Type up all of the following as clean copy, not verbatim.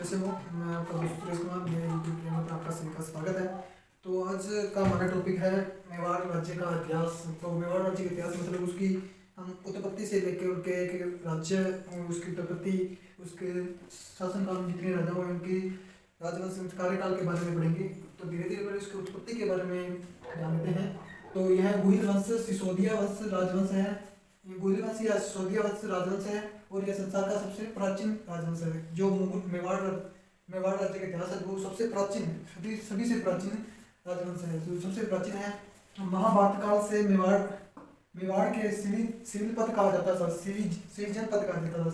कैसे हो? मैं आपका दोस्त सुरेश कुमार, मेरे यूट्यूब चैनल पर आपका सभी का स्वागत है। तो आज का हमारा टॉपिक है मेवाड़ राज्य का इतिहास। तो मेवाड़ राज्य का इतिहास मतलब उसकी हम उत्पत्ति से लेकर उनके एक राज्य, उसकी उत्पत्ति, उसके शासनकाल में जितने राजा हुए उनकी राजवंश कार्यकाल के बारे में पढ़ेंगे। तो धीरे धीरे उसकी उत्पत्ति के बारे में जानते हैं। तो यह गुहिल वंश, सिसोदिया वंश राजवंश है। ये गुहिल वंश या सिसोदिया वंश राजवंश है और यह संसार का सबसे प्राचीन राजवंश है। जो मेवाड़ राज्य का इतिहास है वो सबसे प्राचीन, सभी से प्राचीन राजवंश है, जो सबसे प्राचीन है। महाभारत काल से मेवाड़ के सिविल पद कहा जाता था, सिविजन पद कहा जाता था।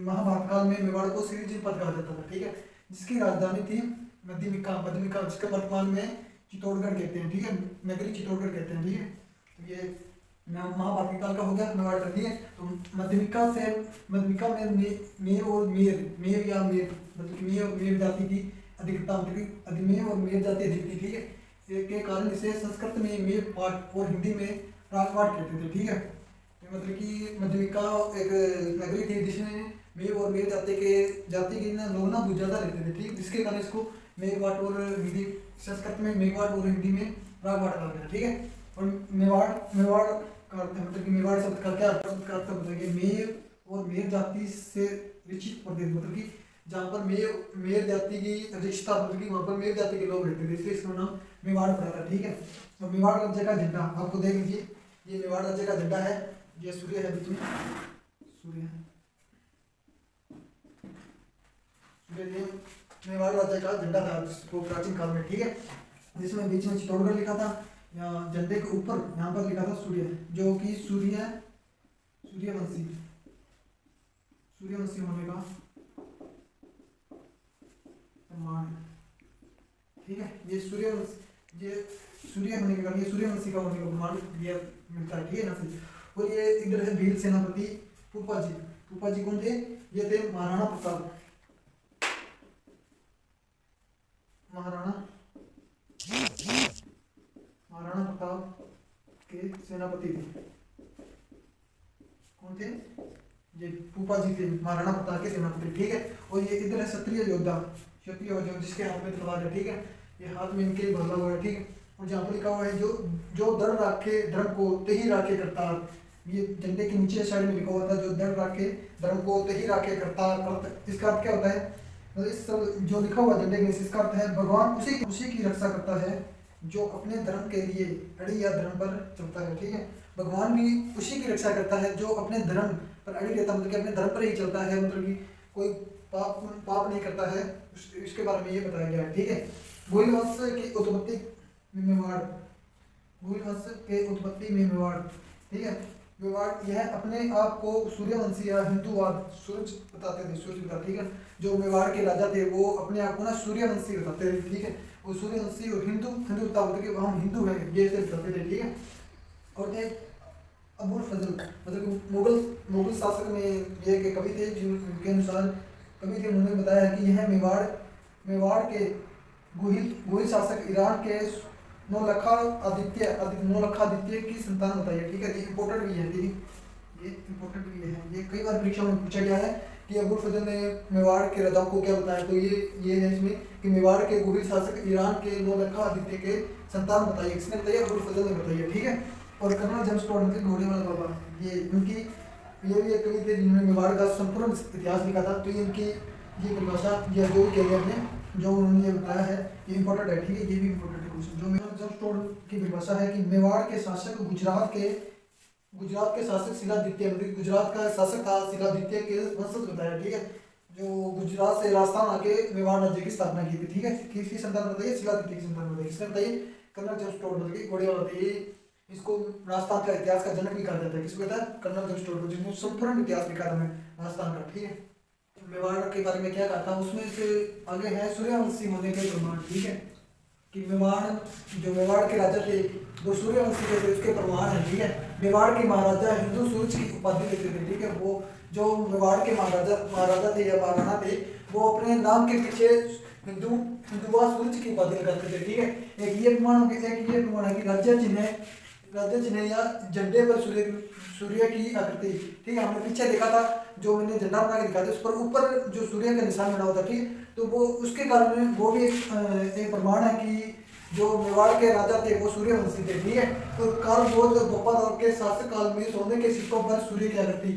महाभारत काल में मेवाड़ को सिविजन पद कहा जाता था, ठीक है। जिसकी राजधानी थी मध्यमिका, जिसका वर्तमान में चित्तौड़गढ़ कहते हैं, ठीक है। नगरी चित्तौड़गढ़ कहते हैं, ठीक है। तो ये महाभारत काल का हो गया मेवाड़ का, ठीक है। तो मध्यमिका में मेव या मेर मतलब कि मेव और मेर जाति की अधिकता, मतलब मेव और मेर जाति अधिक थी, ठीक है। के कारण इसे संस्कृत में मेव पाठ और हिंदी में प्रागपाठ कहते थे, ठीक है। तो मतलब कि मध्यमिका एक नगरी थी जिसमें मेव और मेर जाति के लोग ना बहुत ज्यादा रहते थे, ठीक। जिसके कारण इसको मेघवाट और हिंदी, संस्कृत में मेघवाट और हिंदी में प्रागपाठ कहा गया, ठीक है। और मेवाड़ का अर्थ है, मतलब कि मेवाड़ शब्द का क्या अर्थ होता है कि मेव और मेर जाति से विकसित प्रदेश, मतलब कि जहाँ पर मेर जाति की अधिष्ठता, मतलब कि वहाँ पर मेर जाति के लोग रहते थे, इसलिए इसका नाम मेवाड़ पड़ा था, ठीक है। तो मेवाड़ राज्य का झंडा आपको देख लीजिए, ये मेवाड़ राज्य का झंडा है। ये सूर्य है, बीच में सूर्य है, ये मेवाड़ राज्य का झंडा था वो प्राचीन काल में, ठीक है। जिसमें बीच में चित्तौड़गढ़ लिखा था, या झंडे के ऊपर यहाँ पर लिखा था सूर्य, जो कि सूर्यवंशी होने का प्रमाण है, ठीक है। ये सूर्य होने के कारण, ये सूर्यवंशी का होने का प्रमाण दिया मिलता है, ठीक है ना। और ये इधर है भील सेनापति फूफा जी कौन थे? ये थे महाराणा प्रताप के सेनापति थे। कौन थे? ये फूफा जी थे, महाराणा प्रताप के सेनापति, ठीक है। और ये इधर है क्षत्रिय योद्धा जिसके हाथ में तलवार है, ठीक है। ये हाथ में इनके बदला हुआ है, ठीक है। और जहाँ पर लिखा हुआ है जो दृढ़ राखे धर्म को तेहि राखे करतार, ये झंडे के नीचे साइड में लिखा हुआ था, जो दृढ़ राखे धर्म को तेहि राखे करतार। इसका अर्थ क्या होता है? इस जो लिखा हुआ झंडे के नीचे, इसका अर्थ है भगवान उसी की रक्षा करता है जो अपने धर्म के लिए अड़ी या धर्म पर चलता है, ठीक है। भगवान भी उसी की रक्षा करता है जो अपने धर्म पर अड़ी रहता है, मतलब कि अपने धर्म पर ही चलता है, मतलब कि कोई पाप नहीं करता है। इसके बारे में ये बताया गया है, ठीक है। गुहिल वंश की उत्पत्ति में मेवाड़, ठीक है। मेवाड़ यह अपने आप को सूर्यवंशी या हिंदूवाद सूरज बताते थे, ठीक है। जो मेवाड़ के राजा थे वो अपने आप को ना सूर्यवंशी बताते थे, ठीक है। वो सूर्यवंशी और हिंदुता होते कि हम हिंदू हैं, ये ऐसे बताते थे, ठीक है। और थे अबुल फजल, मतलब मुगल शासक में ये के कवि थे, जिनके अनुसार कवि थे, उन्होंने बताया कि यह मेवाड़ के गुहिल शासक ईरान के नौलखादित्य की संतान बताइए, ठीक है। ये इम्पोर्टेंट भी है, ये कई बार परीक्षा में पूछा गया है कि अबुल फजल ने मेवाड़ के राजाओं को क्या बताया। तो ये है इसमें कि मेवाड़ के गुहिल शासक ईरान के नौलखादित्य के संतान बताइए, किसने बताइए? अबुल फजल ने बताइए, ठीक है। और कर्नल जेम्स टॉड, मतलब घोड़े वाला बाबा, ये भी एक कवि थे जिन्होंने मेवाड़ का संपूर्ण इतिहास लिखा था। तो इनकी ये परिभाषा या जो भी कह रहे हैं, जो उन्होंने ये बताया है, ये इंपॉर्टेंट है, ठीक है। ये भी इंपॉर्टेंट है क्वेश्चन। जो मेवाड़ जेम्स टॉड की परिभाषा है कि मेवाड़ के शासक गुजरात के शासक शिलादित्य, मतलब गुजरात का शासक था शिलादित्य के वंशज बताया, ठीक है। जो गुजरात से राजस्थान आके मेवाड़ राज्य की स्थापना की थी, ठीक है। किसकी संतान बताइए? शिलादित्य की संतान बताइए, किसने बताइए? कर्नल जेम्स टॉड, मतलब घोड़े वाला थे। इसको राजस्थान का इतिहास का जनक भी कहा जाता है। किसको कहता है? कर्नल जेम्स टॉड, जिसने संपूर्ण इतिहास लिखा था राजस्थान का, ठीक है। मेवाड़ के बारे में क्या कहा था, उसमें से आगे है सूर्यवंशी होने के प्रमाण, ठीक है। कि मेवाड़ के राजा थे वो सूर्यवंशी थे, उसके प्रमाण है, ठीक है। मेवाड़ के महाराजा हिंदू सूरज की उपाधि लेते थे, ठीक है। वो जो मेवाड़ के महाराजा थे या महाराणा थे, वो अपने नाम के पीछे हिंदुवा सूरज की उपाधि लगाते थे, ठीक है। एक ये प्रमाण है कि राज्य चिन्ह या झंडे पर सूर्य की आकृति, ठीक है। हमने पीछे देखा था जो मैंने झंडा बना के दिखाया था उस पर ऊपर जो सूर्य का निशान बना हुआ था, ठीक है। तो वो उसके कारण वो भी एक प्रमाण है कि जो मेवाड़ के राजा थे वो सूर्यवंशी थे, ठीक है। तो काल भोज बप्पा राव के शासक काल में सोने के सिक्कों पर सूर्य की आकृति,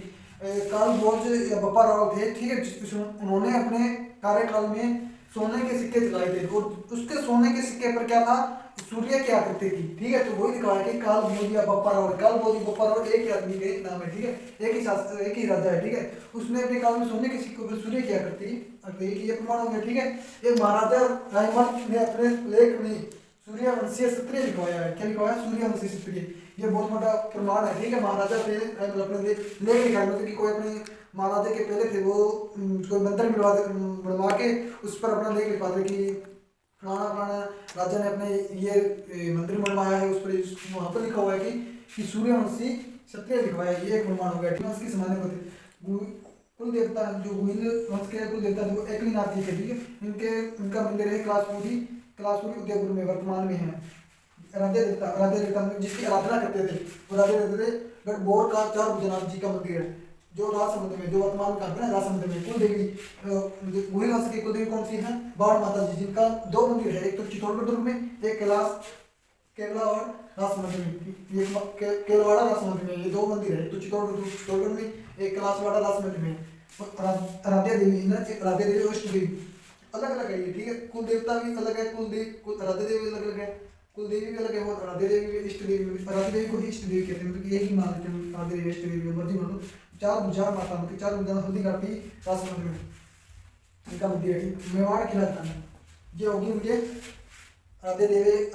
काल भोज या बप्पा राव थे, ठीक है। उन्होंने अपने कार्यकाल में सोने के सिक्के चलाए थे और उसके सोने के सिक्के पर क्या था, सूर्य की आकृति थी, ठीक है। तो वही दिखाया कि काल भोज या बप्पा राव, काल भोज बप्पा राव एक ही आदमी के नाम है, ठीक है। एक ही राजा है, ठीक है। उसने अपने काल में सोने के सिक्कों पर सूर्य की आकृति की, ये प्रमाण हो गया, ठीक है। ये महाराजा रायमल ने अपने लेख में सूर्यवंशीय क्षत्रिय लिखवाया है। क्या लिखवाया? सूर्यवंशी क्षत्रिय। ये बहुत बड़ा प्रमाण है, ठीक है। महाराजा थे अपने लेख लिखा, मतलब कि कोई अपने महाराजा के पहले थे वो कोई मंदिर बनवा के उस पर अपना लेख लिखवाते कि फलाना फलाना राजा ने अपने ये मंदिर बनवाया है, उस पर वहाँ पर लिखा हुआ है कि सूर्यवंशी क्षत्रिय लिखवाया है। ये एक प्रमाण हो गया, ठीक है। उसकी समाने को कुल देवता जो गुहिल वंश के कुल देवता जो एकलिनाथ जी थे, ठीक है। इनका मंदिर है कैलाशपुरी उदयपुर में वर्तमान में है। राधे देवता जिसकी आराधना करते थे वो राधे देवता थे। गढ़बोर का चार भुजनाथ जी का मंदिर है जो राजसमंद में, जो वर्तमान में है राजसमंद में। कुल देवी गुहिल वंश की कुल देवी कौन सी है? बाढ़ माता जी, जिनका दो मंदिर है, एक तो चित्तौड़गढ़ दुर्ग में, एक केवला और राजसमंद में। ये केवलावाड़ा राजसमंद में, ये दो मंदिर है, तो चित्तौड़गढ़ में, एक कैलाशवाड़ा राजसमंद में। राधे देवी अष्ट देवी अलग अलग है ये, ठीक है। कुल देवता भी अलग है, राधे देवी अलग अलग है, कुल देवी भी अलग है, और राधे देवी भी इष्ट देवी भी। राधे देवी को इष्ट देवी कहते हैं, मतलब एक ही मान लेते हैं राधे देवी इष्ट देवी, मर्जी मान लो। चार भुजा माता, मतलब चार भुजा हल्दी घाटी राजसमंद में इनका मंदिर है, ठीक। मेवाड़ की राजधानी ये होगी उनके राधे देवी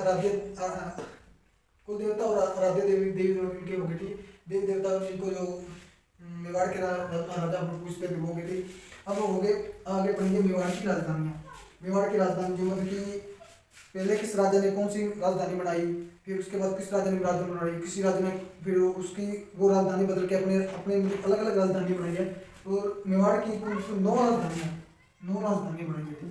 कुल देवता और राधे देवी इनके हो गए, ठीक। देवी देवता इनको जो मेवाड़ के राजा पूछते थे वो गए, ठीक। अब हो गए आगे पढ़ेंगे मेवाड़ की राजधानियाँ। मेवाड़ की राजधानी जो मतलब कि पहले किस राजा ने कौन सी राजधानी बनाई, फिर उसके बाद किस राजा ने राजधानी बनाई, किसी राजा ने फिर उसकी वो राजधानी बदल के अपने अलग अलग राजधानी बनाई है। और मेवाड़ की कुल 9 राजधानियाँ बनाई है, ठीक है।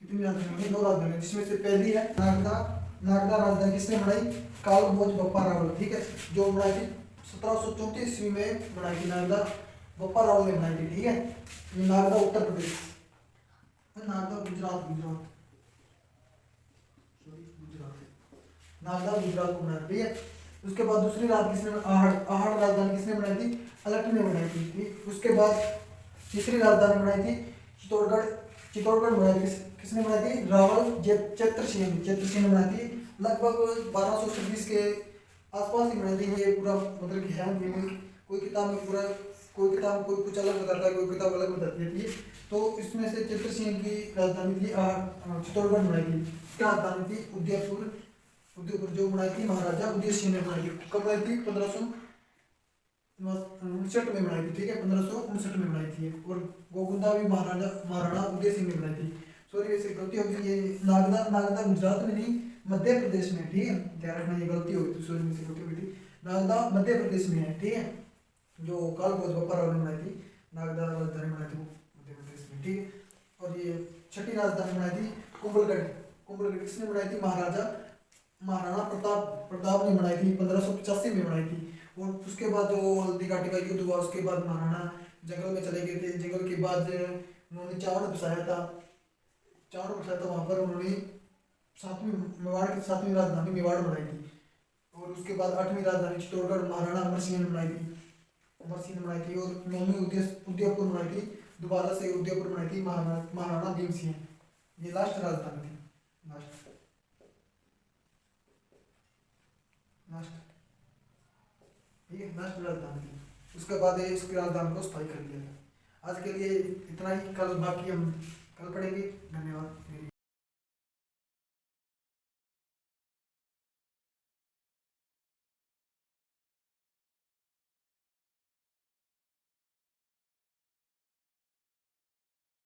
कितनी राजधानी बनी? 9 राजधानी, जिसमें से पहली है नागदा राजधानी किसने बनाई? काल भोज बप्पा रावल, ठीक है। जो बनाई थी 1734 ईस्वी में बनाई थी, नागदा बप्पा रावल ने बनाई थी, ठीक है। ये नागदा उत्तर प्रदेश, नागदा गुजरात नागदा गुजरात को बनाया, ठीक है। उसके बाद दूसरी आहड़ राजधानी किसने बनाई थी? अलक्ट ने बनाई थी, ठीक। उसके बाद तीसरी राजधानी बनाई थी चित्तौड़गढ़ बनाई थी, किसने बनाई थी? रावल चैत्रसेन ने बनाई थी। लगभग 1226 के आसपास ही बनाई थी। ये पूरा मतलब कि है, कोई किताब में कोई कुछ अलग बताता है, कोई किताब अलग बताती है, ठीक। तो इसमें से चित्रसेन की राजधानी थी चित्तौड़गढ़ बनाई थी। क्या राजधानी थी? उदयपुर जो बनाई थी महाराजा उदय सिंह ने बनाई थी। कब बनाई थी? 1559 में बनाई थी, ठीक है। 1559 में बनाई थी। और गोगुंदा भी महाराणा उदय सिंह ने बनाई थी। सॉरी वैसे गलती होगी, ये नागदा गुजरात में नहीं मध्य प्रदेश में, ठीक है। ध्यान रखना, ये गलती होगी तो सॉरी से गलती हुई थी। नागदा मध्य प्रदेश में है, ठीक है। जो काल भोज बप्पा राव ने बनाई थी, नागदा राजधानी बनाई थी वो मध्य प्रदेश में, ठीक है। और ये छठी राजधानी बनाई थी कुंभलगढ़ किसने बनाई थी? महाराणा प्रताप ने बनाई थी, 1585 में बनाई थी। और उसके बाद जो हल्दी घाटी का युद्ध हुआ, उसके बाद महाराणा जंगल में चले गए थे। जंगल के बाद उन्होंने चावड़ बसाया था वहाँ पर उन्होंने मेवाड़ की 7वीं राजधानी मेवाड़ बनाई थी। और उसके बाद 8वीं राजधानी चित्तौड़गढ़ महाराणा अमर सिंह ने बनाई थी। और 9वीं उदयपुर बनाई थी, दोबारा से उदयपुर बनाई थी महाराणा भीम सिंह। ये लास्ट राजधानी थी, ठीक है, लास्ट राजधानी थी। उसके बाद इसकी राजधानी को स्थायी कर दिया गया। आज के लिए इतना ही, कल बाकी हम कल पढ़ेंगे। धन्यवाद।